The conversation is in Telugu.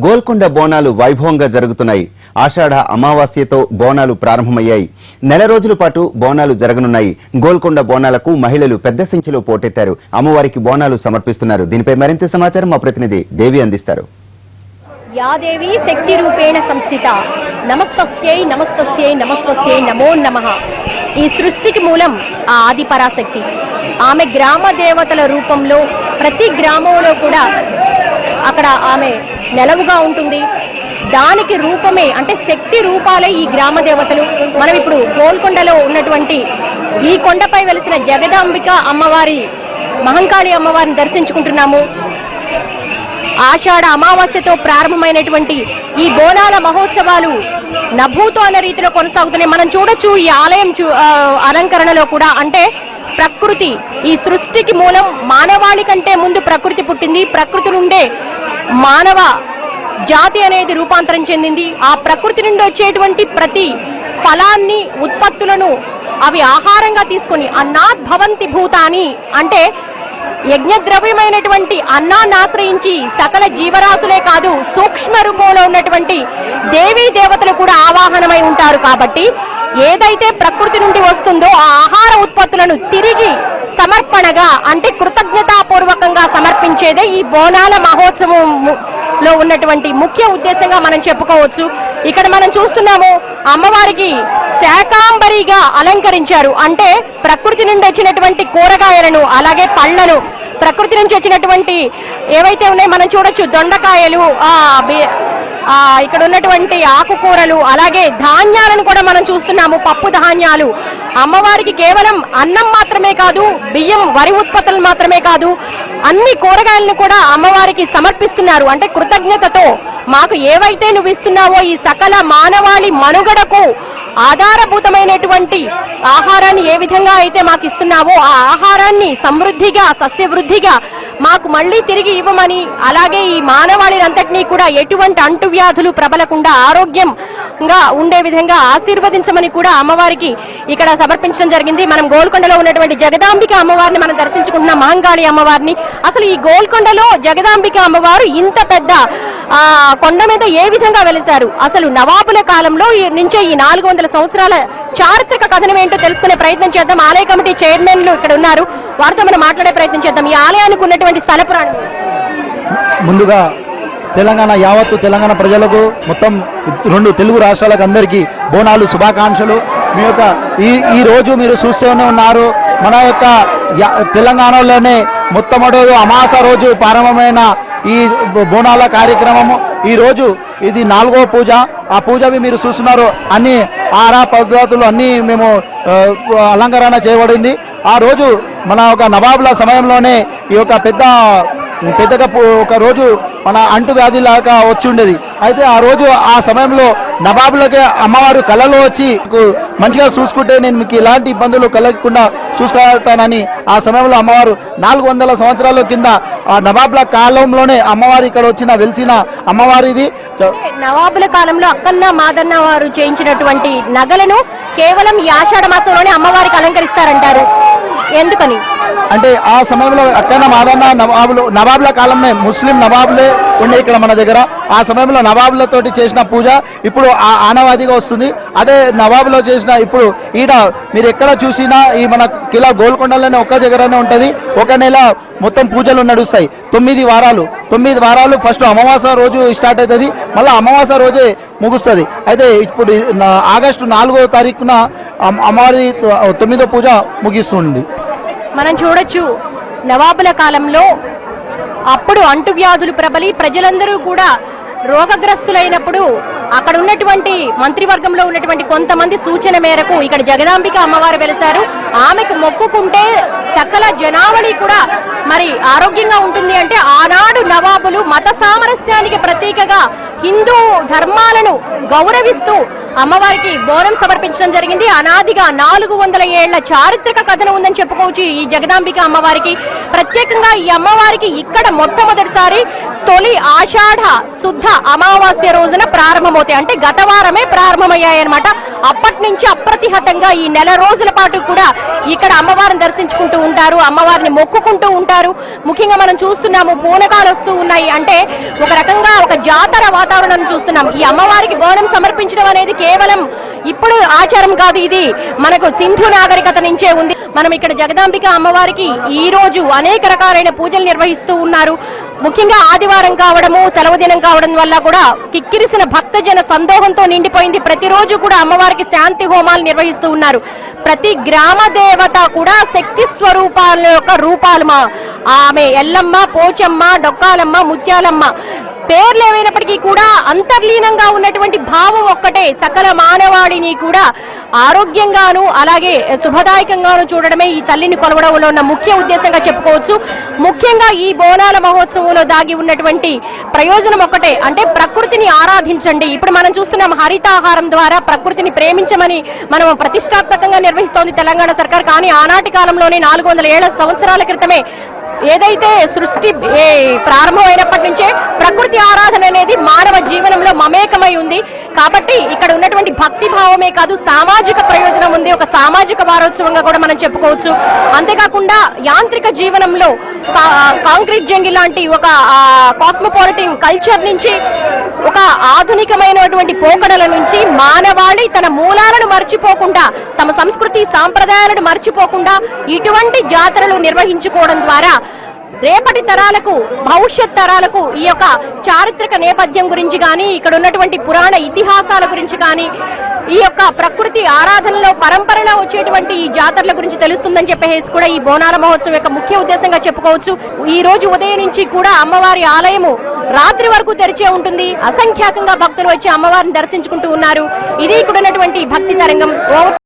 గోల్కొండ బోనాలు వైభవంగా జరుగుతున్నాయి. ఆషాఢ అమావాస్యతో బోనాలు ప్రారంభమయ్యాయి. నెల రోజుల పాటు బోనాలు జరగనున్నాయి. గోల్కొండ బోనాలకు మహిళలు పెద్ద సంఖ్యలో పోటెత్తారు. అమ్మవారికి బోనాలు సమర్పిస్తున్నారు. దీనిపై మరింత సమాచారం మా ప్రతినిధి దేవి అందిస్తారు. యా దేవి శక్తి రూపేణ సంస్థిత నమస్తస్యై నమస్తస్యై నమస్తస్యై నమో నమః. ఈ సృష్టికి మూలం ఆ ఆది పరాశక్తి. ఆమె గ్రామ దేవతల రూపంలో ప్రతి గ్రామంలో కూడా అక్కడ ఆమె నెలవుగా ఉంటుంది. దానికి రూపమే అంటే శక్తి రూపాలే ఈ గ్రామ దేవతలు. మనం ఇప్పుడు గోల్కొండలో ఉన్నటువంటి ఈ కొండపై వెలిసిన జగదాంబిక అమ్మవారి మహంకాళి అమ్మవారిని దర్శించుకుంటున్నాము. ఆషాఢ అమావాస్యతో ప్రారంభమైనటువంటి ఈ బోనాల మహోత్సవాలు నభూతో అన్న రీతిలో కొనసాగుతున్నాయి. మనం చూడొచ్చు ఈ ఆలయం అలంకరణలో కూడా. అంటే ప్రకృతి ఈ సృష్టికి మూలం మానవాళి కంటే ముందు ప్రకృతి పుట్టింది. ప్రకృతి నుండే మానవ జాతి అనేది రూపాంతరం చెందింది. ఆ ప్రకృతి నుండి వచ్చేటువంటి ప్రతి ఫలాన్ని ఉత్పత్తులను అవి ఆహారంగా తీసుకొని అన్నాత్ భవంతి భూతాని అంటే యజ్ఞద్రవ్యమైనటువంటి అన్నాన్ని ఆశ్రయించి సకల జీవరాశులే కాదు సూక్ష్మ రూపంలో ఉన్నటువంటి దేవీ దేవతలు కూడా ఆవాహనమై ఉంటారు. కాబట్టి ఏదైతే ప్రకృతి నుండి వస్తుందో ఆ ఆహార ఉత్పత్తులను తిరిగి సమర్పణగా అంటే కృతజ్ఞతాపూర్వకంగా సమర్పించేదే ఈ బోనాల మహోత్సవంలో ఉన్నటువంటి ముఖ్య ఉద్దేశంగా మనం చెప్పుకోవచ్చు. ఇక్కడ మనం చూస్తున్నాము అమ్మవారికి శాకాంబరిగా అలంకరించారు. అంటే ప్రకృతి నుండి వచ్చినటువంటి కూరగాయలను అలాగే పళ్ళను ప్రకృతి నుంచి వచ్చినటువంటి ఏవైతే ఉన్నాయో మనం చూడొచ్చు. దొండకాయలు, ఇక్కడ ఉన్నటువంటి ఆకుకూరలు అలాగే ధాన్యాలను కూడా మనం చూస్తున్నాము. పప్పు ధాన్యాలు అమ్మవారికి కేవలం అన్నం మాత్రమే కాదు, బియ్యం వరి ఉత్పత్తులు మాత్రమే కాదు, అన్ని కూరగాయలను కూడా అమ్మవారికి సమర్పిస్తున్నారు. అంటే కృతజ్ఞతతో మాకు ఏవైతే నువ్వు ఇస్తున్నావో ఈ సకల మానవాళి మనుగడకు ఆధారభూతమైనటువంటి ఆహారాన్ని ఏ విధంగా అయితే మాకు ఇస్తున్నావో ఆ ఆహారాన్ని సమృద్ధిగా సస్యవృద్ధిగా మాకు మళ్ళీ తిరిగి ఇవ్వమని, అలాగే ఈ మానవాళిని అంతటినీ కూడా ఎటువంటి అంటువ్యాధులు ప్రబలకుండా ఆరోగ్యంగా ఉండే విధంగా ఆశీర్వదించమని కూడా అమ్మవారికి ఇక్కడ సమర్పించడం జరిగింది. మనం గోల్కొండలో ఉన్నటువంటి జగదాంబిక అమ్మవారిని మనం దర్శించుకుంటున్నాం, మహంకాళి అమ్మవారిని. అసలు ఈ గోల్కొండలో జగదాంబిక అమ్మవారు ఇంత పెద్ద కొండ మీద ఏ విధంగా వెలిశారు, అసలు నవాబుల కాలంలో నుంచే ఈ 400 సంవత్సరాల చారిత్రక కథనం ఏంటో తెలుసుకునే ప్రయత్నం చేద్దాం. ఆలయ కమిటీ చైర్మన్లు ఇక్కడ ఉన్నారు, వారితో మనం మాట్లాడే ప్రయత్నం చేద్దాం. ఈ ఆలయానికి ఉన్నటువంటి స్థల పురాణం. ముందుగా తెలంగాణ యావత్తు తెలంగాణ ప్రజలకు మొత్తం 2 తెలుగు రాష్ట్రాలకు అందరికీ బోనాలు శుభాకాంక్షలు. మీ యొక్క ఈ రోజు మీరు చూస్తూనే ఉన్నారు, మన యొక్క తెలంగాణలోనే మొట్టమొదటి అమాస రోజు ప్రారంభమైన ఈ బోనాల కార్యక్రమము. ఈ రోజు ఇది 4వ పూజ. ఆ పూజవి మీరు చూస్తున్నారు, అన్ని ఆరా పద్ధతులు అన్నీ మేము అలంకరణ చేయబడింది. ఆ రోజు మన ఒక నవాబుల సమయంలోనే ఈ యొక్క పెద్దగా ఒక రోజు మన అంటువ్యాధి లాగా వచ్చి ఉండేది. అయితే ఆ రోజు ఆ సమయంలో నవాబులకి అమ్మవారు కళలో వచ్చి మంచిగా చూసుకుంటే నేను మీకు ఎలాంటి ఇబ్బందులు కలగకుండా చూసుకుంటానని ఆ సమయంలో అమ్మవారు 400 సంవత్సరాల కింద ఆ నవాబుల కాలంలోనే అమ్మవారు ఇక్కడ వెలిసిన అమ్మవారు ఇది. నవాబుల కాలంలో అక్కన్న మాదన్న వారు చేయించినటువంటి నగలను కేవలం ఈ ఆషాఢ మాసంలోనే అమ్మవారికి అలంకరిస్తారంటారు. ఎందుకని అంటే ఆ సమయంలో అక్కన్న మాదన్న నవాబుల కాలంలో ముస్లిం నవాబులే ఉండే ఇక్కడ మన దగ్గర. ఆ సమయంలో నవాబులతోటి చేసిన పూజ ఇప్పుడు ఆనవాదిగా వస్తుంది. అదే నవాబులో చేసిన ఇప్పుడు ఈడ మీరు ఎక్కడ చూసినా ఈ మన కిలా గోల్కొండలోనే ఒక్క దగ్గరనే ఉంటుంది. ఒక నెల మొత్తం పూజలు నడుస్తాయి. 9 వారాలు ఫస్ట్ అమావాస రోజు స్టార్ట్ అవుతుంది, మళ్ళీ అమావాస రోజే ముగుస్తుంది. అయితే ఇప్పుడు ఆగస్టు 4వ తారీఖున అమ్మవారి 9వ పూజ ముగిస్తుంది. మనం చూడొచ్చు నవాబుల కాలంలో అప్పుడు అంటువ్యాధులు ప్రబలి ప్రజలందరూ కూడా రోగగ్రస్తులైనప్పుడు అక్కడ ఉన్నటువంటి మంత్రివర్గంలో ఉన్నటువంటి కొంతమంది సూచన మేరకు ఇక్కడ జగదాంబిక అమ్మవారు వెలిశారు. ఆమెకు మొక్కుకుంటే సకల జనావళి కూడా మరి ఆరోగ్యంగా ఉంటుంది. అంటే ఆనాడు నవాబులు మత సామరస్యానికి ప్రతీకగా హిందూ ధర్మాలను గౌరవిస్తూ అమ్మవారికి బోనం సమర్పించడం జరిగింది. అనాదిగా 400 ఏళ్ల చారిత్రక కథనం ఉందని చెప్పుకోవచ్చు ఈ జగదాంబిక అమ్మవారికి. ప్రత్యేకంగా ఈ అమ్మవారికి ఇక్కడ మొట్టమొదటిసారి తొలి ఆషాఢ శుద్ధ అమావాస్య రోజున ప్రారంభమవుతాయి. అంటే గత వారమే ప్రారంభమయ్యాయన్నమాట. అప్పటి నుంచి అప్రతిహతంగా ఈ నెల రోజుల పాటు కూడా ఇక్కడ అమ్మవారిని దర్శించుకుంటూ ఉంటారు, అమ్మవారిని మొక్కుకుంటూ ఉంటారు. ముఖ్యంగా మనం చూస్తున్నాము పూనకాలు వస్తూ ఉన్నాయి. అంటే ఒక రకంగా ఒక జాతర వాతావరణం చూస్తున్నాం. ఈ అమ్మవారికి బోనం సమర్పించడం అనేది కేవలం ఇప్పుడు ఆచారం కాదు, ఇది మనకు సింధు నాగరికత నుంచే ఉంది. మనం ఇక్కడ జగదాంబిక అమ్మవారికి ఈ రోజు అనేక రకాలైన పూజలు నిర్వహిస్తూ ఉన్నారు. ముఖ్యంగా ఆదివారం కావడము, సెలవు దినం కావడం వల్ల కూడా కిక్కిరిసిన భక్తజన సందోహంతో నిండిపోయింది. ప్రతిరోజు కూడా అమ్మవారికి శాంతి హోమాలు నిర్వహిస్తూ ఉన్నారు. ప్రతి గ్రామ దేవత కూడా శక్తి స్వరూపాల యొక్క రూపాలు. ఆమె ఎల్లమ్మ, పోచమ్మ, డొక్కాలమ్మ, ముత్యాలమ్మ పేర్లు ఏమైనప్పటికీ కూడా అంతర్లీనంగా ఉన్నటువంటి భావం ఒక్కటే. సకల మానవాడిని కూడా ఆరోగ్యంగాను అలాగే శుభదాయకంగాను చూడడమే ఈ తల్లిని కొలవడంలో ఉన్న ముఖ్య ఉద్దేశంగా చెప్పుకోవచ్చు. ముఖ్యంగా ఈ బోనాల మహోత్సవంలో దాగి ఉన్నటువంటి ప్రయోజనం ఒక్కటే, అంటే ప్రకృతిని ఆరాధించండి. ఇప్పుడు మనం చూస్తున్నాం హరితాహారం ద్వారా ప్రకృతిని ప్రేమించమని మనం ప్రతిష్టాత్మకంగా నిర్వహిస్తోంది తెలంగాణ సర్కార్. కానీ ఆనాటి కాలంలోనే 400 సంవత్సరాల క్రితమే ఏదైతే సృష్టి ప్రారంభమైనప్పటి నుంచే ప్రకృతి ఆరాధన అనేది మానవ జీవనంలో మమేకమై ఉంది. కాబట్టి ఇక్కడ ఉన్నటువంటి భక్తి భావమే కాదు, సామాజిక ప్రయోజనం ఉంది. ఒక సామాజిక వారోత్సవంగా కూడా మనం చెప్పుకోవచ్చు. అంతేకాకుండా యాంత్రిక జీవనంలో కాంక్రీట్ జంగి లాంటి ఒక కాస్మోపాలిటన్ కల్చర్ నుంచి, ఒక ఆధునికమైనటువంటి పోకడల నుంచి మానవాళి తన మూలాలను మర్చిపోకుండా, తమ సంస్కృతి సాంప్రదాయాలను మర్చిపోకుండా ఇటువంటి జాతరలు నిర్వహించుకోవడం ద్వారా రేపటి తరాలకు, భవిష్యత్ తరాలకు ఈ యొక్క చారిత్రక నేపథ్యం గురించి కానీ, ఇక్కడ ఉన్నటువంటి పురాణ ఇతిహాసాల గురించి కానీ, ఈ యొక్క ప్రకృతి ఆరాధనలో పరంపరలో వచ్చేటువంటి ఈ జాతరల గురించి తెలుస్తుందని చెప్పేసి కూడా ఈ బోనాల మహోత్సవం యొక్క ముఖ్య ఉద్దేశంగా చెప్పుకోవచ్చు. ఈ రోజు ఉదయం నుంచి కూడా అమ్మవారి ఆలయము రాత్రి వరకు తెరిచే ఉంటుంది. అసంఖ్యాకంగా భక్తులు వచ్చి అమ్మవారిని దర్శించుకుంటూ ఉన్నారు. ఇది ఇక్కడ ఉన్నటువంటి భక్తి తరంగం.